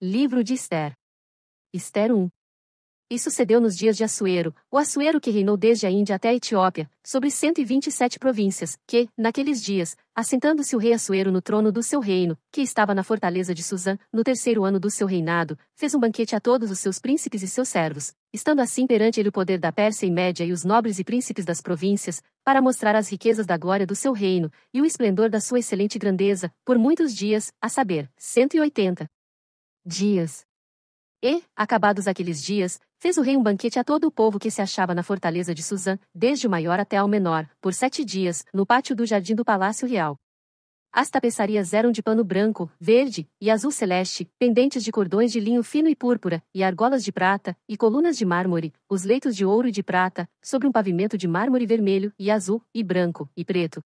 Livro de Ester. Ester 1. E sucedeu nos dias de Assuero, o Assuero que reinou desde a Índia até a Etiópia, sobre 127 províncias, que, naqueles dias, assentando-se o rei Assuero no trono do seu reino, que estava na fortaleza de Susã, no terceiro ano do seu reinado, fez um banquete a todos os seus príncipes e seus servos, estando assim perante ele o poder da Pérsia e Média e os nobres e príncipes das províncias, para mostrar as riquezas da glória do seu reino, e o esplendor da sua excelente grandeza, por muitos dias, a saber, 180 dias. E, acabados aqueles dias, fez o rei um banquete a todo o povo que se achava na fortaleza de Susã, desde o maior até ao menor, por 7 dias, no pátio do jardim do palácio real. As tapeçarias eram de pano branco, verde e azul celeste, pendentes de cordões de linho fino e púrpura, e argolas de prata, e colunas de mármore, os leitos de ouro e de prata, sobre um pavimento de mármore vermelho, e azul, e branco, e preto.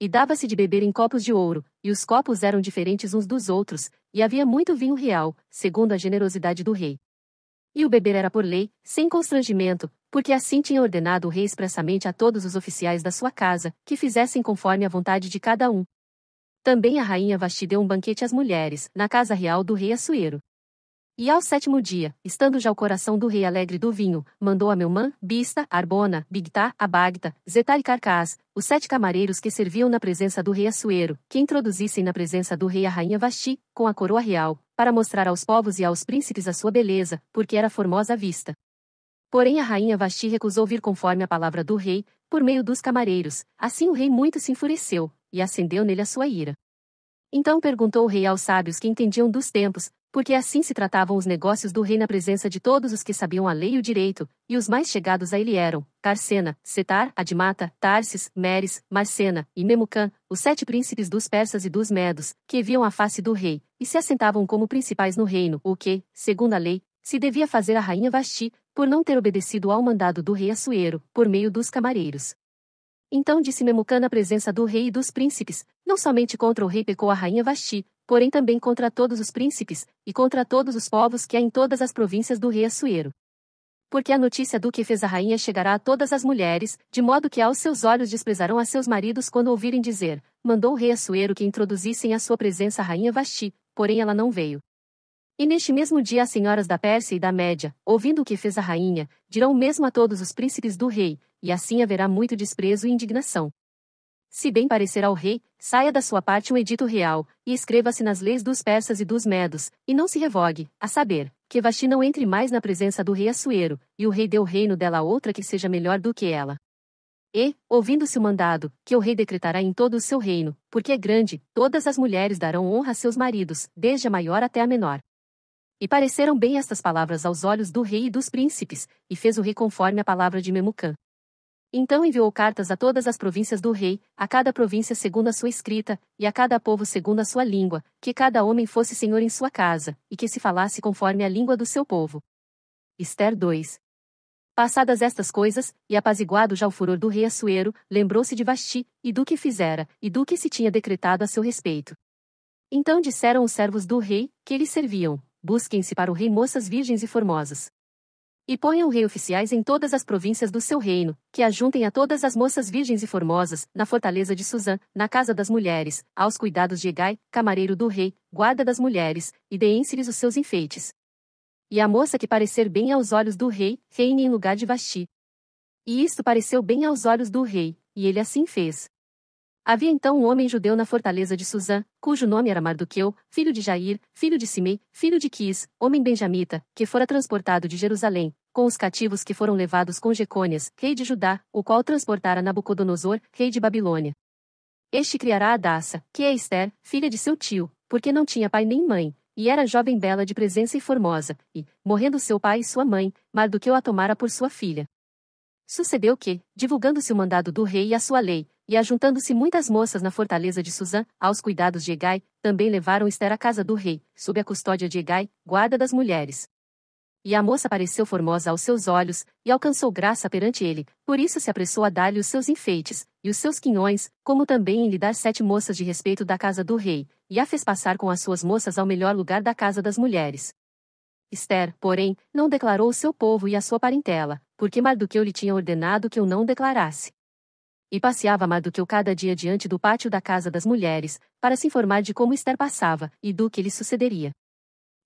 E dava-se de beber em copos de ouro, e os copos eram diferentes uns dos outros, e havia muito vinho real, segundo a generosidade do rei. E o beber era por lei, sem constrangimento, porque assim tinha ordenado o rei expressamente a todos os oficiais da sua casa, que fizessem conforme a vontade de cada um. Também a rainha Vasti deu um banquete às mulheres, na casa real do rei Assuero. E ao 7º dia, estando já o coração do rei alegre do vinho, mandou a Melmã, Bista, Arbona, Bigtá, Abagta, Zetar e Carcás, os 7 camareiros que serviam na presença do rei Assuero, que introduzissem na presença do rei a rainha Vasti, com a coroa real, para mostrar aos povos e aos príncipes a sua beleza, porque era formosa à vista. Porém a rainha Vasti recusou vir conforme a palavra do rei, por meio dos camareiros, assim o rei muito se enfureceu, e acendeu nele a sua ira. Então perguntou o rei aos sábios que entendiam dos tempos, porque assim se tratavam os negócios do rei na presensa de todos os que sabiam a lei e o direito, e os mais chegados a ele eram, Tarsena, Setar, Admata, Tarsis, Meres, Marcena, e Memucã, os 7 príncipes dos persas e dos medos, que viam a face do rei, e se assentavam como principais no reino, o que, segundo a lei, se devia fazer a rainha Vasti, por não ter obedecido ao mandado do rei Assuero, por meio dos camareiros. Então disse Memucã na presença do rei e dos príncipes, não somente contra o rei pecou a rainha Vasti, porém também contra todos os príncipes, e contra todos os povos que há em todas as províncias do rei Assuero. Porque a notícia do que fez a rainha chegará a todas as mulheres, de modo que aos seus olhos desprezarão a seus maridos quando ouvirem dizer, mandou o rei Assuero que introduzissem à sua presença a rainha Vasti, porém ela não veio. E neste mesmo dia as senhoras da Pérsia e da Média, ouvindo o que fez a rainha, dirão o mesmo a todos os príncipes do rei, e assim haverá muito desprezo e indignação. Se bem parecer ao rei, saia da sua parte um edito real, e escreva-se nas leis dos persas e dos medos, e não se revogue, a saber, que Vasti não entre mais na presença do rei Assuero, e o rei dê o reino dela a outra que seja melhor do que ela. E, ouvindo-se o mandado, que o rei decretará em todo o seu reino, porque é grande, todas as mulheres darão honra a seus maridos, desde a maior até a menor. E pareceram bem estas palavras aos olhos do rei e dos príncipes, e fez o rei conforme a palavra de Memucã. Então enviou cartas a todas as províncias do rei, a cada província segundo a sua escrita, e a cada povo segundo a sua língua, que cada homem fosse senhor em sua casa, e que se falasse conforme a língua do seu povo. Ester 2. Passadas estas coisas, e apaziguado já o furor do rei Assuero, lembrou-se de Vasti, e do que fizera, e do que se tinha decretado a seu respeito. Então disseram os servos do rei, que lhe serviam, busquem-se para o rei moças virgens e formosas. E ponham o rei oficiais em todas as províncias do seu reino, que ajuntem a todas as moças virgens e formosas, na fortaleza de Susã, na casa das mulheres, aos cuidados de Hegai, camareiro do rei, guarda das mulheres, e deem-se-lhes os seus enfeites. E a moça que parecer bem aos olhos do rei, reine em lugar de Vasti. E isto pareceu bem aos olhos do rei, e ele assim fez. Havia então um homem judeu na fortaleza de Susã, cujo nome era Mardoqueu, filho de Jair, filho de Simei, filho de Quis, homem benjamita, que fora transportado de Jerusalém, com os cativos que foram levados com Jecônias, rei de Judá, o qual transportara Nabucodonosor, rei de Babilônia. Este criará Adassa, que é Ester, filha de seu tio, porque não tinha pai nem mãe, e era jovem bela de presença e formosa, e, morrendo seu pai e sua mãe, Mardoqueu a tomara por sua filha. Sucedeu que, divulgando-se o mandado do rei e a sua lei, e ajuntando-se muitas moças na fortaleza de Susã, aos cuidados de Hegai, também levaram Ester à casa do rei, sob a custódia de Hegai, guarda das mulheres. E a moça pareceu formosa aos seus olhos, e alcançou graça perante ele, por isso se apressou a dar-lhe os seus enfeites, e os seus quinhões, como também em lhe dar 7 moças de respeito da casa do rei, e a fez passar com as suas moças ao melhor lugar da casa das mulheres. Ester, porém, não declarou o seu povo e a sua parentela, porque Mardoqueu lhe tinha ordenado que o não declarasse. E passeava Mardoqueu cada dia diante do pátio da casa das mulheres, para se informar de como Ester passava, e do que lhe sucederia.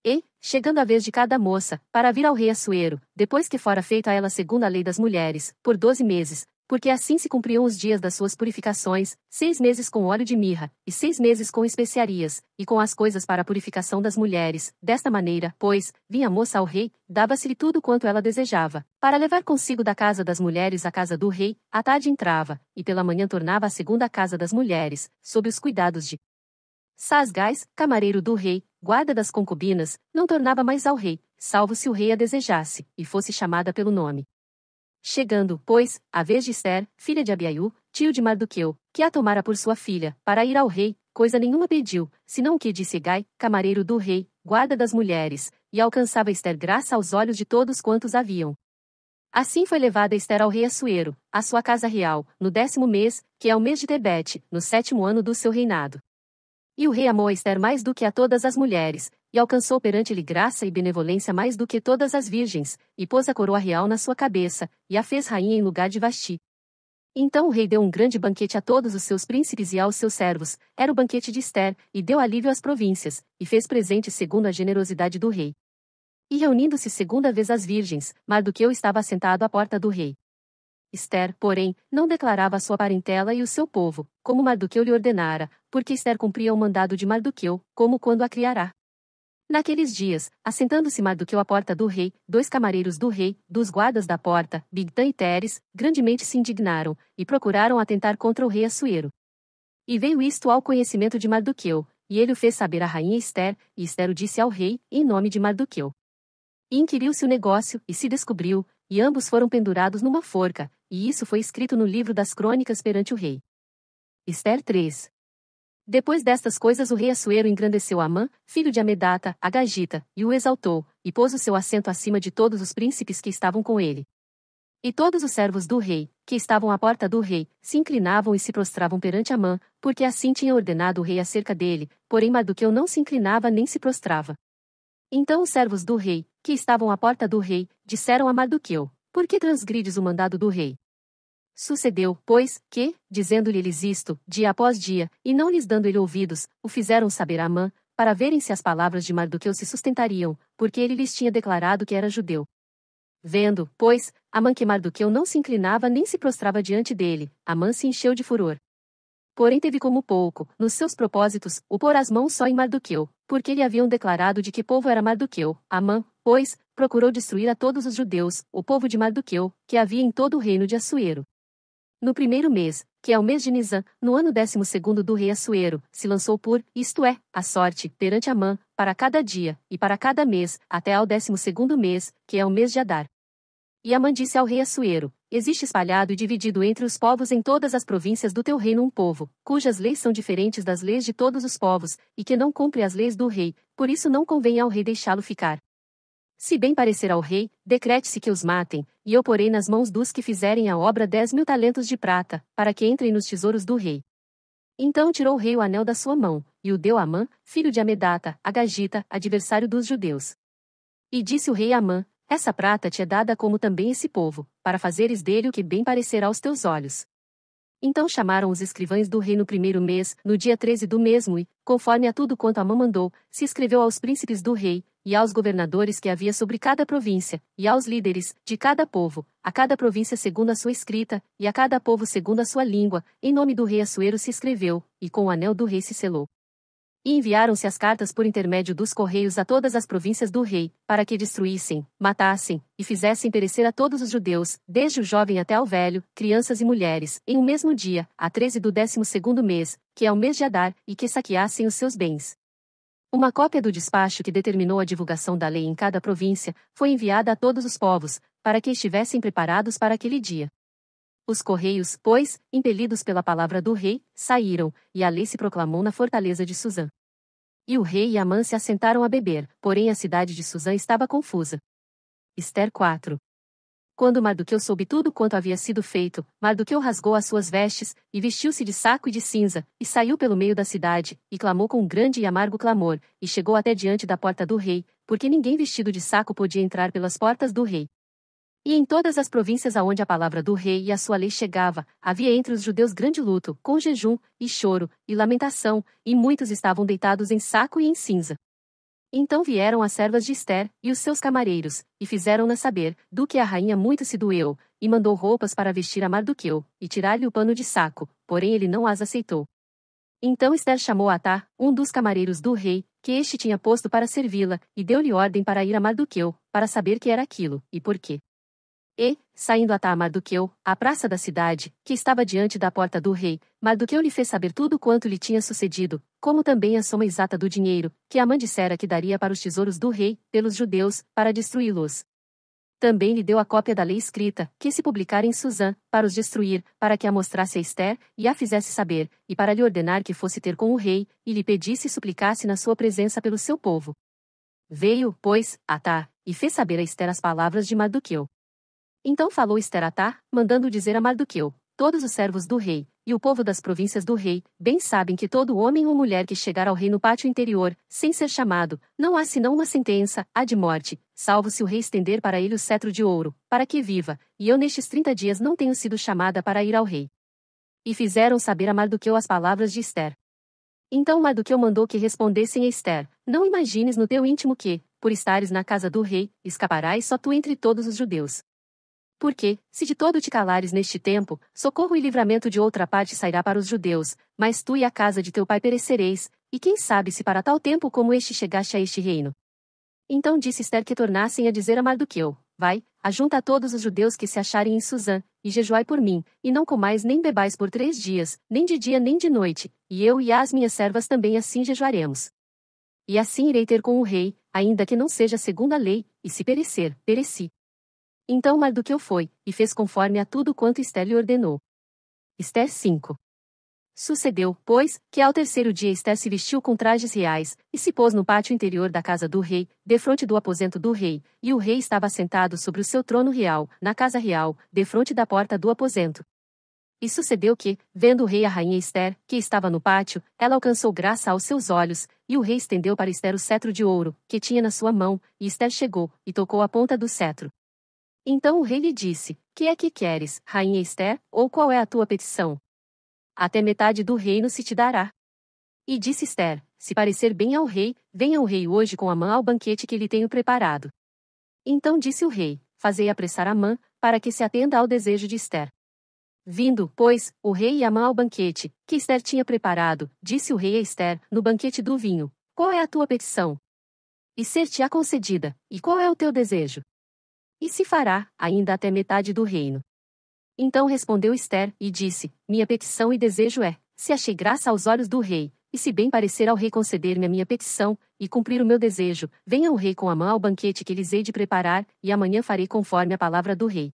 E, chegando a vez de cada moça, para vir ao rei Assuero, depois que fora feito a ela segundo a lei das mulheres, por 12 meses, porque assim se cumpriam os dias das suas purificações, 6 meses com óleo de mirra, e 6 meses com especiarias, e com as coisas para a purificação das mulheres. Desta maneira, pois, vinha a moça ao rei, dava-se-lhe tudo quanto ela desejava, para levar consigo da casa das mulheres à casa do rei, à tarde entrava, e pela manhã tornava à segunda casa das mulheres, sob os cuidados de Sasgais, camareiro do rei, guarda das concubinas, não tornava mais ao rei, salvo se o rei a desejasse, e fosse chamada pelo nome. Chegando, pois, a vez de Ester, filha de Abiaiú, tio de Mardoqueu, que a tomara por sua filha, para ir ao rei, coisa nenhuma pediu, senão o que disse Hegai, camareiro do rei, guarda das mulheres, e alcançava Ester graça aos olhos de todos quantos haviam. Assim foi levada Ester ao rei Assuero, à sua casa real, no 10º mês, que é o mês de Tebete, no 7º ano do seu reinado. E o rei amou a Ester mais do que a todas as mulheres, e alcançou perante-lhe graça e benevolência mais do que todas as virgens, e pôs a coroa real na sua cabeça, e a fez rainha em lugar de Vasti. Então o rei deu um grande banquete a todos os seus príncipes e aos seus servos, era o banquete de Ester, e deu alívio às províncias, e fez presente segundo a generosidade do rei. E reunindo-se segunda vez as virgens, Mardoqueu estava assentado à porta do rei. Ester, porém, não declarava a sua parentela e o seu povo, como Mardoqueu lhe ordenara, porque Ester cumpria o mandado de Mardoqueu, como quando a criará. Naqueles dias, assentando-se Mardoqueu à porta do rei, 2 camareiros do rei, dos guardas da porta, Bigtã e Teres, grandemente se indignaram, e procuraram atentar contra o rei Assuero. E veio isto ao conhecimento de Mardoqueu, e ele o fez saber à rainha Ester, e Ester o disse ao rei, em nome de Mardoqueu. E inquiriu-se o negócio, e se descobriu, e ambos foram pendurados numa forca, e isso foi escrito no livro das crônicas perante o rei. Ester 3. Depois destas coisas o rei Assuero engrandeceu Amã, filho de Amedata, a Gagita, e o exaltou, e pôs o seu assento acima de todos os príncipes que estavam com ele. E todos os servos do rei, que estavam à porta do rei, se inclinavam e se prostravam perante Amã, porque assim tinha ordenado o rei acerca dele, porém Mardoqueu não se inclinava nem se prostrava. Então os servos do rei, que estavam à porta do rei, disseram a Mardoqueu: Por que transgrides o mandado do rei? Sucedeu, pois, que, dizendo-lhe eles isto, dia após dia, e não lhes dando ele ouvidos, o fizeram saber a Amã, para verem se as palavras de Mardoqueu se sustentariam, porque ele lhes tinha declarado que era judeu. Vendo, pois, Amã que Mardoqueu não se inclinava nem se prostrava diante dele, Amã se encheu de furor. Porém teve como pouco, nos seus propósitos, o pôr as mãos só em Mardoqueu, porque lhe haviam declarado de que povo era Mardoqueu. Amã, pois, procurou destruir a todos os judeus, o povo de Mardoqueu, que havia em todo o reino de Assuero. No primeiro mês, que é o mês de Nisan, no ano 12º do rei Assuero, se lançou por, isto é, a sorte, perante Amã, para cada dia, e para cada mês, até ao 12º mês, que é o mês de Adar. E Amã disse ao rei Assuero: Existe espalhado e dividido entre os povos em todas as províncias do teu reino um povo, cujas leis são diferentes das leis de todos os povos, e que não cumpre as leis do rei, por isso não convém ao rei deixá-lo ficar. Se bem parecer ao rei, decrete-se que os matem, e eu porei nas mãos dos que fizerem a obra 10.000 talentos de prata, para que entrem nos tesouros do rei. Então tirou o rei o anel da sua mão, e o deu a Amã, filho de Amedata, a Gagita, adversário dos judeus. E disse o rei a Amã: Essa prata te é dada como também esse povo, para fazeres dele o que bem parecerá aos teus olhos. Então chamaram os escrivães do rei no primeiro mês, no dia 13 do mesmo e, conforme a tudo quanto Amã mandou, se escreveu aos príncipes do rei, e aos governadores que havia sobre cada província, e aos líderes, de cada povo, a cada província segundo a sua escrita, e a cada povo segundo a sua língua, em nome do rei Assuero se escreveu, e com o anel do rei se selou. E enviaram-se as cartas por intermédio dos correios a todas as províncias do rei, para que destruíssem, matassem, e fizessem perecer a todos os judeus, desde o jovem até ao velho, crianças e mulheres, em um mesmo dia, a 13 do 12º mês, que é o mês de Adar, e que saqueassem os seus bens. Uma cópia do despacho que determinou a divulgação da lei em cada província foi enviada a todos os povos, para que estivessem preparados para aquele dia. Os correios, pois, impelidos pela palavra do rei, saíram, e a lei se proclamou na fortaleza de Suzã. E o rei e Amã se assentaram a beber, porém a cidade de Suzã estava confusa. Ester 4. Quando Mardoqueu soube tudo quanto havia sido feito, Mardoqueu rasgou as suas vestes, e vestiu-se de saco e de cinza, e saiu pelo meio da cidade, e clamou com um grande e amargo clamor, e chegou até diante da porta do rei, porque ninguém vestido de saco podia entrar pelas portas do rei. E em todas as províncias aonde a palavra do rei e a sua lei chegava, havia entre os judeus grande luto, com jejum, e choro, e lamentação, e muitos estavam deitados em saco e em cinza. Então vieram as servas de Ester, e os seus camareiros, e fizeram-na saber, do que a rainha muito se doeu, e mandou roupas para vestir a Mardoqueu, e tirar-lhe o pano de saco, porém ele não as aceitou. Então Ester chamou Atá, um dos camareiros do rei, que este tinha posto para servi-la, e deu-lhe ordem para ir a Mardoqueu, para saber que era aquilo, e por quê. E, saindo Atá a Mardoqueu, à praça da cidade, que estava diante da porta do rei, Mardoqueu lhe fez saber tudo quanto lhe tinha sucedido, como também a soma exata do dinheiro, que Amã dissera que daria para os tesouros do rei, pelos judeus, para destruí-los. Também lhe deu a cópia da lei escrita, que se publicara em Susã, para os destruir, para que a mostrasse a Ester, e a fizesse saber, e para lhe ordenar que fosse ter com o rei, e lhe pedisse e suplicasse na sua presença pelo seu povo. Veio, pois, Atá, e fez saber a Ester as palavras de Mardoqueu. Então falou Ester a Atá, mandando dizer a Mardoqueu: todos os servos do rei, e o povo das províncias do rei, bem sabem que todo homem ou mulher que chegar ao rei no pátio interior, sem ser chamado, não há senão uma sentença, a de morte, salvo se o rei estender para ele o cetro de ouro, para que viva, e eu nestes 30 dias não tenho sido chamada para ir ao rei. E fizeram saber a Mardoqueu as palavras de Ester. Então Mardoqueu mandou que respondessem a Ester: não imagines no teu íntimo que, por estares na casa do rei, escaparás só tu entre todos os judeus. Porque, se de todo te calares neste tempo, socorro e livramento de outra parte sairá para os judeus, mas tu e a casa de teu pai perecereis, e quem sabe se para tal tempo como este chegaste a este reino. Então disse Ester que tornassem a dizer a Mardoqueu: vai, ajunta a todos os judeus que se acharem em Susã, e jejuai por mim, e não comais nem bebais por 3 dias, nem de dia nem de noite, e eu e as minhas servas também assim jejuaremos. E assim irei ter com o rei, ainda que não seja segundo a lei, e se perecer, pereci. Então Mardoqueu foi, e fez conforme a tudo quanto Ester lhe ordenou. Ester 5. Sucedeu, pois, que ao terceiro dia Ester se vestiu com trajes reais, e se pôs no pátio interior da casa do rei, defronte do aposento do rei, e o rei estava sentado sobre o seu trono real, na casa real, defronte da porta do aposento. E sucedeu que, vendo o rei a rainha Ester, que estava no pátio, ela alcançou graça aos seus olhos, e o rei estendeu para Ester o cetro de ouro, que tinha na sua mão, e Ester chegou, e tocou a ponta do cetro. Então o rei lhe disse: que é que queres, rainha Ester, ou qual é a tua petição? Até metade do reino se te dará. E disse Ester: se parecer bem ao rei, venha o rei hoje com Amã ao banquete que lhe tenho preparado. Então disse o rei: fazei apressar Amã, para que se atenda ao desejo de Ester. Vindo, pois, o rei e Amã ao banquete, que Ester tinha preparado, disse o rei a Ester, no banquete do vinho: qual é a tua petição? E ser-te-á concedida, e qual é o teu desejo? E se fará, ainda até metade do reino. Então respondeu Ester, e disse: minha petição e desejo é, se achei graça aos olhos do rei, e se bem parecer ao rei conceder-me a minha petição, e cumprir o meu desejo, venha o rei com Amã ao banquete que lhes hei de preparar, e amanhã farei conforme a palavra do rei.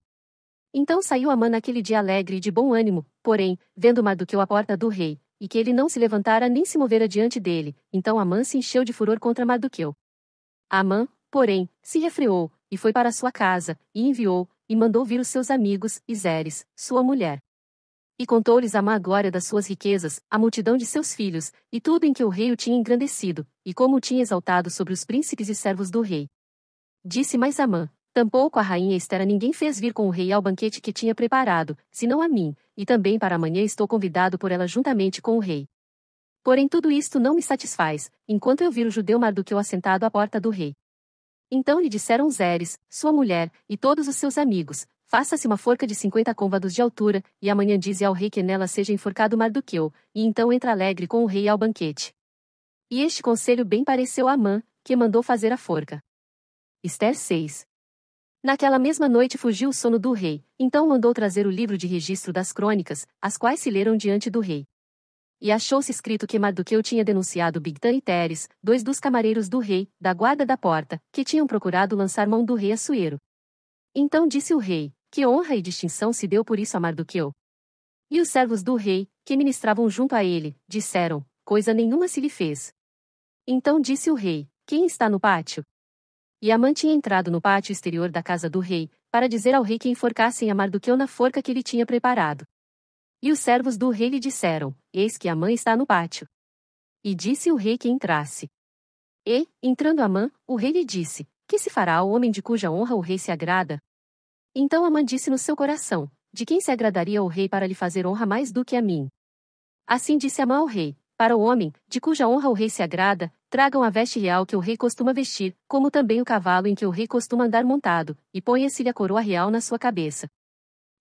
Então saiu Amã naquele dia alegre e de bom ânimo, porém, vendo Mardoqueu à porta do rei, e que ele não se levantara nem se movera diante dele, então Amã se encheu de furor contra Mardoqueu. Amã, porém, se refreou, e foi para sua casa, e enviou, e mandou vir os seus amigos, e Zeres, sua mulher. E contou-lhes Amã a glória das suas riquezas, a multidão de seus filhos, e tudo em que o rei o tinha engrandecido, e como o tinha exaltado sobre os príncipes e servos do rei. Disse mais Amã: tampouco a rainha Ester a ninguém fez vir com o rei ao banquete que tinha preparado, senão a mim, e também para amanhã estou convidado por ela juntamente com o rei. Porém tudo isto não me satisfaz, enquanto eu vir o judeu Mardoqueu assentado à porta do rei. Então lhe disseram Zeres, sua mulher, e todos os seus amigos: faça-se uma forca de 50 côvados de altura, e amanhã dize ao rei que nela seja enforcado Mardoqueu, e então entra alegre com o rei ao banquete. E este conselho bem pareceu a Amã, que mandou fazer a forca. Ester 6. Naquela mesma noite fugiu o sono do rei, então mandou trazer o livro de registro das crônicas, as quais se leram diante do rei. E achou-se escrito que Mardoqueu tinha denunciado Bigtã e Teres, 2 dos camareiros do rei, da guarda da porta, que tinham procurado lançar mão do rei Assuero. Então disse o rei: que honra e distinção se deu por isso a Mardoqueu. E os servos do rei, que ministravam junto a ele, disseram: coisa nenhuma se lhe fez. Então disse o rei: quem está no pátio? E Amã tinha entrado no pátio exterior da casa do rei, para dizer ao rei que enforcassem a Mardoqueu na forca que ele tinha preparado. E os servos do rei lhe disseram: eis que Amã está no pátio. E disse o rei que entrasse. E, entrando Amã, o rei lhe disse: que se fará ao homem de cuja honra o rei se agrada? Então Amã disse no seu coração: de quem se agradaria o rei para lhe fazer honra mais do que a mim? Assim disse Amã ao rei: para o homem, de cuja honra o rei se agrada, tragam a veste real que o rei costuma vestir, como também o cavalo em que o rei costuma andar montado, e ponha-se-lhe a coroa real na sua cabeça.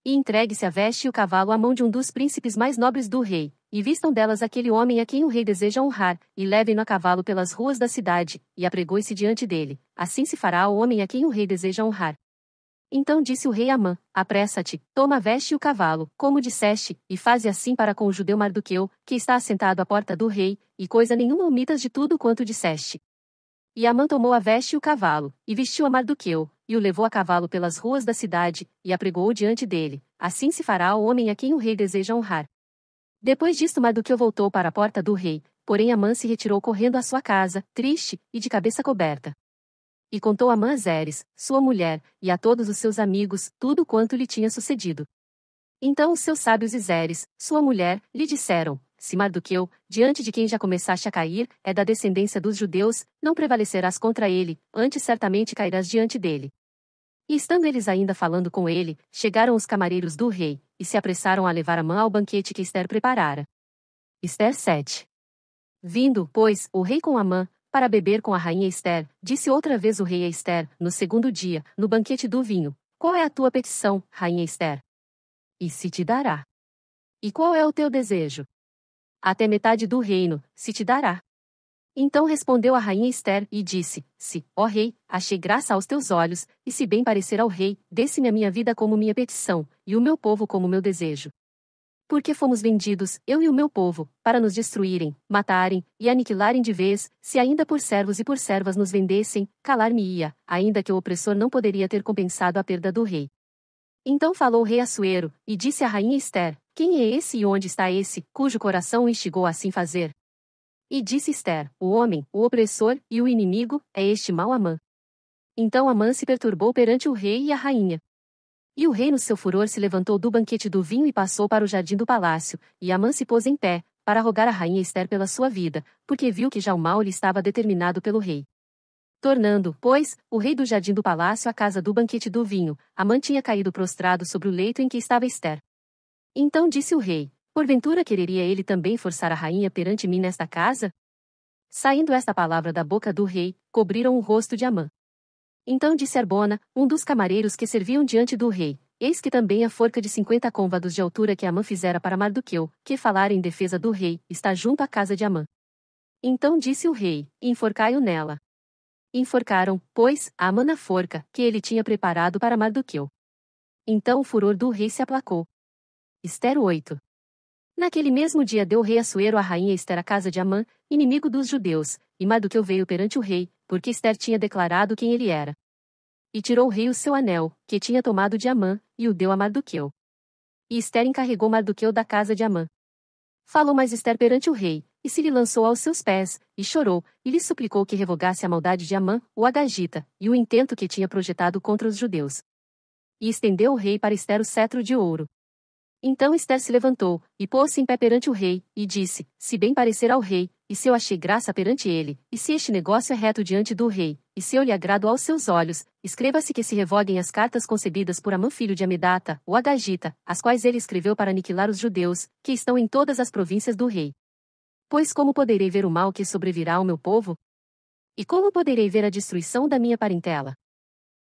E entregue-se a veste e o cavalo à mão de um dos príncipes mais nobres do rei, e vistam delas aquele homem a quem o rei deseja honrar, e levem-no a cavalo pelas ruas da cidade, e apregoe-se diante dele. Assim se fará ao homem a quem o rei deseja honrar. Então disse o rei a Amã: apressa-te, toma a veste e o cavalo, como disseste, e faze assim para com o judeu Mardoqueu, que está assentado à porta do rei, e coisa nenhuma omitas de tudo quanto disseste. E Amã tomou a veste e o cavalo, e vestiu a Mardoqueu, e o levou a cavalo pelas ruas da cidade, e apregou-o diante dele. Assim se fará ao homem a quem o rei deseja honrar. Depois disto Mardoqueu voltou para a porta do rei, porém Amã se retirou correndo à sua casa, triste, e de cabeça coberta. E contou Amã a Zeres, sua mulher, e a todos os seus amigos, tudo quanto lhe tinha sucedido. Então os seus sábios e Zeres, sua mulher, lhe disseram: se Mardoqueu, diante de quem já começaste a cair, é da descendência dos judeus, não prevalecerás contra ele, antes certamente cairás diante dele. E estando eles ainda falando com ele, chegaram os camareiros do rei, e se apressaram a levar Amã ao banquete que Ester preparara. Ester 7. Vindo, pois, o rei com Amã, para beber com a rainha Ester, disse outra vez o rei a Ester, no segundo dia, no banquete do vinho: qual é a tua petição, rainha Ester? E se te dará. E qual é o teu desejo? Até metade do reino, se te dará. Então respondeu a rainha Ester, e disse: se, ó rei, achei graça aos teus olhos, e se bem parecer ao rei, desse-me a minha vida como minha petição, e o meu povo como meu desejo. Porque fomos vendidos, eu e o meu povo, para nos destruírem, matarem, e aniquilarem de vez, se ainda por servos e por servas nos vendessem, calar-me-ia, ainda que o opressor não poderia ter compensado a perda do rei. Então falou o rei Assuero, e disse à rainha Ester: quem é esse e onde está esse, cujo coração o instigou a assim fazer? E disse Ester: o homem, o opressor, e o inimigo, é este mau Amã. Então Amã se perturbou perante o rei e a rainha. E o rei no seu furor se levantou do banquete do vinho e passou para o jardim do palácio, e Amã se pôs em pé, para rogar a rainha Ester pela sua vida, porque viu que já o mal lhe estava determinado pelo rei. Tornando, pois, o rei do jardim do palácio à casa do banquete do vinho, Amã tinha caído prostrado sobre o leito em que estava Ester. Então disse o rei: porventura quereria ele também forçar a rainha perante mim nesta casa? Saindo esta palavra da boca do rei, cobriram o rosto de Amã. Então disse Arbona, um dos camareiros que serviam diante do rei: eis que também a forca de 50 côvados de altura que Amã fizera para Mardoqueu, que falara em defesa do rei, está junto à casa de Amã. Então disse o rei: enforcai-o nela. Enforcaram, pois, a Amã na forca, que ele tinha preparado para Mardoqueu. Então o furor do rei se aplacou. Ester 8. Naquele mesmo dia deu o rei Assuero à rainha Ester a casa de Amã, inimigo dos judeus, e Mardoqueu veio perante o rei, porque Ester tinha declarado quem ele era. E tirou o rei o seu anel, que tinha tomado de Amã, e o deu a Mardoqueu. E Ester encarregou Mardoqueu da casa de Amã. Falou mais Ester perante o rei, e se lhe lançou aos seus pés, e chorou, e lhe suplicou que revogasse a maldade de Amã, o Agagita, e o intento que tinha projetado contra os judeus. E estendeu o rei para Ester o cetro de ouro. Então Ester se levantou, e pôs-se em pé perante o rei, e disse: se bem parecer ao rei, e se eu achei graça perante ele, e se este negócio é reto diante do rei, e se eu lhe agrado aos seus olhos, escreva-se que se revoguem as cartas concebidas por Amã filho de Amedata, o Agagita, as quais ele escreveu para aniquilar os judeus, que estão em todas as províncias do rei. Pois como poderei ver o mal que sobrevirá ao meu povo? E como poderei ver a destruição da minha parentela?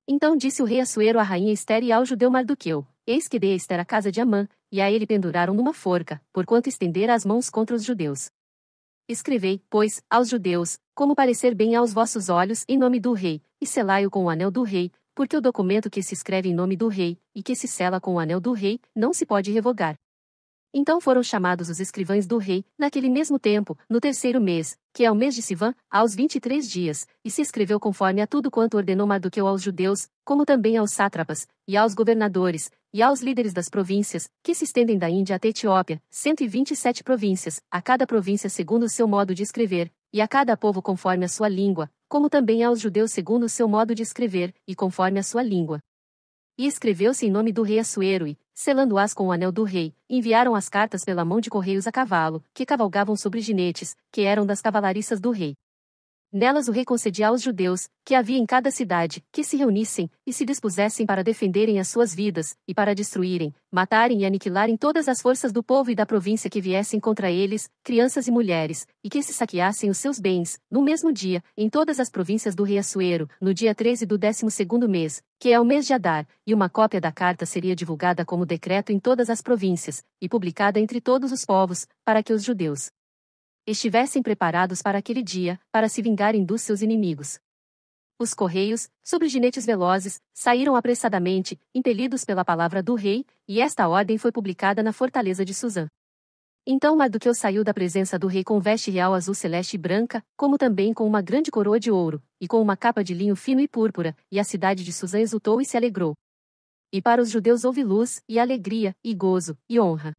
Então disse o rei Assuero à rainha Ester e ao judeu Mardoqueu: eis que dei a Ester a casa de Amã, e a ele penduraram numa forca, porquanto estendera as mãos contra os judeus. Escrevei, pois, aos judeus, como parecer bem aos vossos olhos, em nome do rei, e selai-o com o anel do rei, porque o documento que se escreve em nome do rei, e que se sela com o anel do rei, não se pode revogar. Então foram chamados os escrivães do rei, naquele mesmo tempo, no terceiro mês, que é o mês de Sivan, aos 23 dias, e se escreveu conforme a tudo quanto ordenou Mardoqueu aos judeus, como também aos sátrapas, e aos governadores, e aos líderes das províncias, que se estendem da Índia até Etiópia, 127 províncias, a cada província segundo o seu modo de escrever, e a cada povo conforme a sua língua, como também aos judeus segundo o seu modo de escrever, e conforme a sua língua. E escreveu-se em nome do rei Assuero e, selando-as com o anel do rei, enviaram as cartas pela mão de correios a cavalo, que cavalgavam sobre jinetes, que eram das cavalariças do rei. Nelas o rei concedia aos judeus, que havia em cada cidade, que se reunissem, e se dispusessem para defenderem as suas vidas, e para destruírem, matarem e aniquilarem todas as forças do povo e da província que viessem contra eles, crianças e mulheres, e que se saqueassem os seus bens, no mesmo dia, em todas as províncias do rei Assuero, no dia 13 do 12º mês, que é o mês de Adar, e uma cópia da carta seria divulgada como decreto em todas as províncias, e publicada entre todos os povos, para que os judeus estivessem preparados para aquele dia, para se vingarem dos seus inimigos. Os correios, sobre jinetes velozes, saíram apressadamente, impelidos pela palavra do rei, e esta ordem foi publicada na fortaleza de Suzã. Então Mardoqueu saiu da presença do rei com veste real azul celeste e branca, como também com uma grande coroa de ouro, e com uma capa de linho fino e púrpura, e a cidade de Suzã exultou e se alegrou. E para os judeus houve luz, e alegria, e gozo, e honra.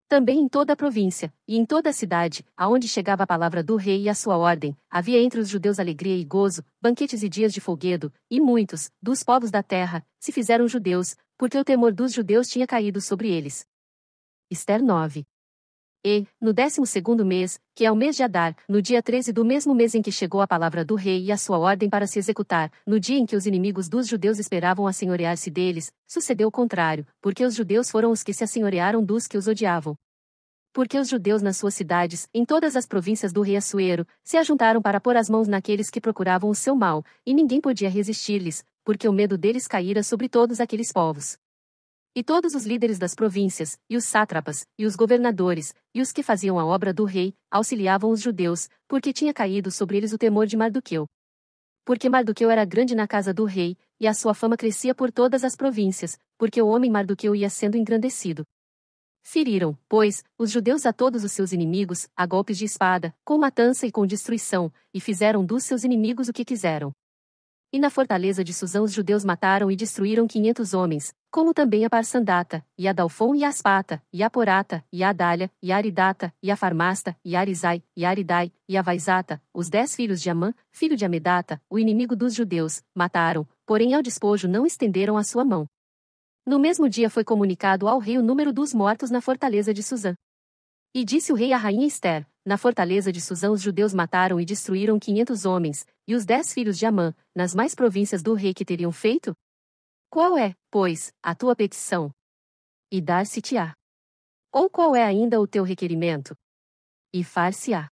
Também em toda a província, e em toda a cidade, aonde chegava a palavra do rei e a sua ordem, havia entre os judeus alegria e gozo, banquetes e dias de folguedo, e muitos, dos povos da terra, se fizeram judeus, porque o temor dos judeus tinha caído sobre eles. Ester 9. E, no 12º mês, que é o mês de Adar, no dia 13 do mesmo mês em que chegou a palavra do rei e a sua ordem para se executar, no dia em que os inimigos dos judeus esperavam assenhorear-se deles, sucedeu o contrário, porque os judeus foram os que se assenhorearam dos que os odiavam. Porque os judeus nas suas cidades, em todas as províncias do rei Assuero, se ajuntaram para pôr as mãos naqueles que procuravam o seu mal, e ninguém podia resistir-lhes, porque o medo deles caíra sobre todos aqueles povos. E todos os líderes das províncias, e os sátrapas, e os governadores, e os que faziam a obra do rei, auxiliavam os judeus, porque tinha caído sobre eles o temor de Mardoqueu. Porque Mardoqueu era grande na casa do rei, e a sua fama crescia por todas as províncias, porque o homem Mardoqueu ia sendo engrandecido. Feriram, pois, os judeus a todos os seus inimigos, a golpes de espada, com matança e com destruição, e fizeram dos seus inimigos o que quiseram. E na fortaleza de Suzã os judeus mataram e destruíram 500 homens, como também a Parsandata, e a Dalfon e a Aspata, e a Porata, e a Adália, e a Aridata, e a Farmasta, e a Arizai, e a Aridai, e a Vaizata, os 10 filhos de Amã, filho de Amedata, o inimigo dos judeus, mataram, porém ao despojo não estenderam a sua mão. No mesmo dia foi comunicado ao rei o número dos mortos na fortaleza de Suzã. E disse o rei à rainha Ester: na fortaleza de Suzã os judeus mataram e destruíram 500 homens, e os 10 filhos de Amã, nas mais províncias do rei que teriam feito? Qual é, pois, a tua petição? E dar-se-te-á. Ou qual é ainda o teu requerimento? E far-se-á.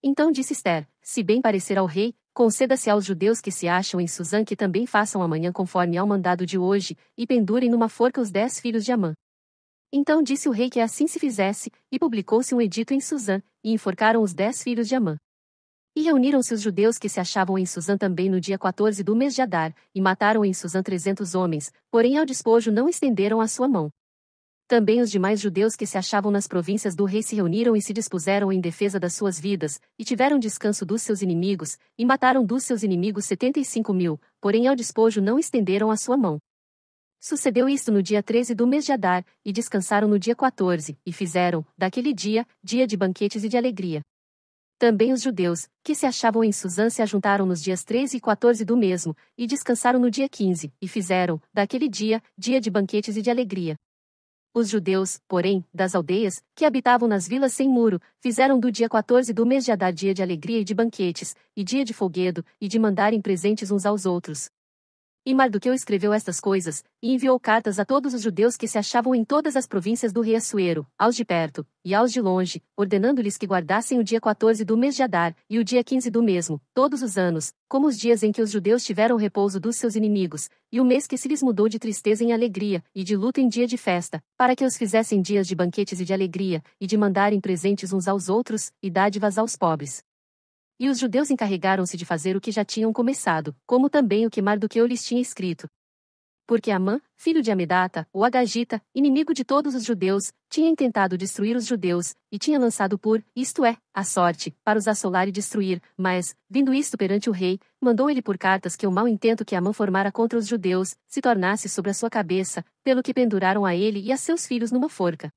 Então disse Ester: se bem parecer ao rei, conceda-se aos judeus que se acham em Suzã que também façam amanhã conforme ao mandado de hoje, e pendurem numa forca os 10 filhos de Amã. Então disse o rei que assim se fizesse, e publicou-se um edito em Suzã, e enforcaram os 10 filhos de Amã. E reuniram-se os judeus que se achavam em Suzã também no dia 14 do mês de Adar, e mataram em Suzã 300 homens, porém ao despojo não estenderam a sua mão. Também os demais judeus que se achavam nas províncias do rei se reuniram e se dispuseram em defesa das suas vidas, e tiveram descanso dos seus inimigos, e mataram dos seus inimigos 75.000, porém ao despojo não estenderam a sua mão. Sucedeu isto no dia 13 do mês de Adar, e descansaram no dia 14, e fizeram, daquele dia, dia de banquetes e de alegria. Também os judeus, que se achavam em Suzã se ajuntaram nos dias 13 e 14 do mesmo, e descansaram no dia 15, e fizeram, daquele dia, dia de banquetes e de alegria. Os judeus, porém, das aldeias, que habitavam nas vilas sem muro, fizeram do dia 14 do mês de Adar dia de alegria e de banquetes, e dia de folguedo, e de mandarem presentes uns aos outros. E Mardoqueu escreveu estas coisas, e enviou cartas a todos os judeus que se achavam em todas as províncias do rei Assuero, aos de perto, e aos de longe, ordenando-lhes que guardassem o dia 14 do mês de Adar, e o dia 15 do mesmo, todos os anos, como os dias em que os judeus tiveram repouso dos seus inimigos, e o mês que se lhes mudou de tristeza em alegria, e de luto em dia de festa, para que os fizessem dias de banquetes e de alegria, e de mandarem presentes uns aos outros, e dádivas aos pobres. E os judeus encarregaram-se de fazer o que já tinham começado, como também o que Mardoqueu lhes tinha escrito. Porque Amã, filho de Amedata, o Agagita, inimigo de todos os judeus, tinha intentado destruir os judeus, e tinha lançado isto é, a sorte, para os assolar e destruir, mas, vindo isto perante o rei, mandou ele por cartas que o mau intento que Amã formara contra os judeus, se tornasse sobre a sua cabeça, pelo que penduraram a ele e a seus filhos numa forca.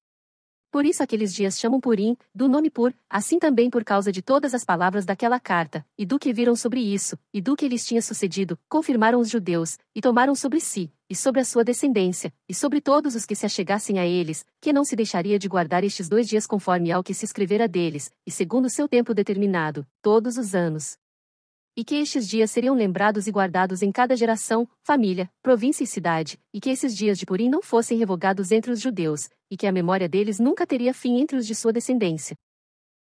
Por isso aqueles dias chamam Purim, do nome Pur, assim também por causa de todas as palavras daquela carta, e do que viram sobre isso, e do que lhes tinha sucedido, confirmaram os judeus, e tomaram sobre si, e sobre a sua descendência, e sobre todos os que se achegassem a eles, que não se deixaria de guardar estes 2 dias conforme ao que se escrevera deles, e segundo o seu tempo determinado, todos os anos. e que estes dias seriam lembrados e guardados em cada geração, família, província e cidade, e que esses dias de Purim não fossem revogados entre os judeus, e que a memória deles nunca teria fim entre os de sua descendência.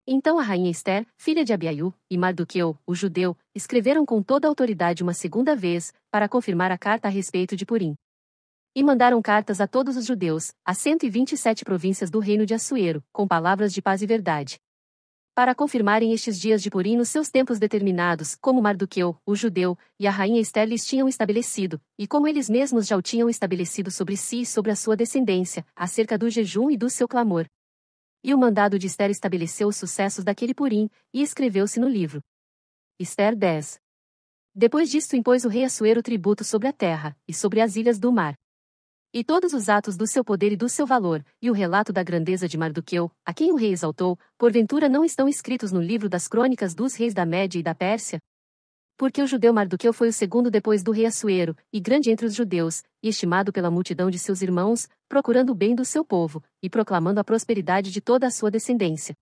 Então a rainha Ester, filha de Abiaiú, e Mardoqueu, o judeu, escreveram com toda a autoridade uma segunda vez, para confirmar a carta a respeito de Purim. E mandaram cartas a todos os judeus, a 127 províncias do reino de Assuero, com palavras de paz e verdade. Para confirmarem estes dias de Purim nos seus tempos determinados, como Mardoqueu, o judeu, e a rainha Ester lhes tinham estabelecido, e como eles mesmos já o tinham estabelecido sobre si e sobre a sua descendência, acerca do jejum e do seu clamor. E o mandado de Ester estabeleceu os sucessos daquele Purim, e escreveu-se no livro. Ester 10. Depois disto impôs o rei Assuero tributo sobre a terra, e sobre as ilhas do mar. E todos os atos do seu poder e do seu valor, e o relato da grandeza de Mardoqueu, a quem o rei exaltou, porventura não estão escritos no livro das crônicas dos reis da Média e da Pérsia? Porque o judeu Mardoqueu foi o segundo depois do rei Assuero, e grande entre os judeus, e estimado pela multidão de seus irmãos, procurando o bem do seu povo, e proclamando a prosperidade de toda a sua descendência.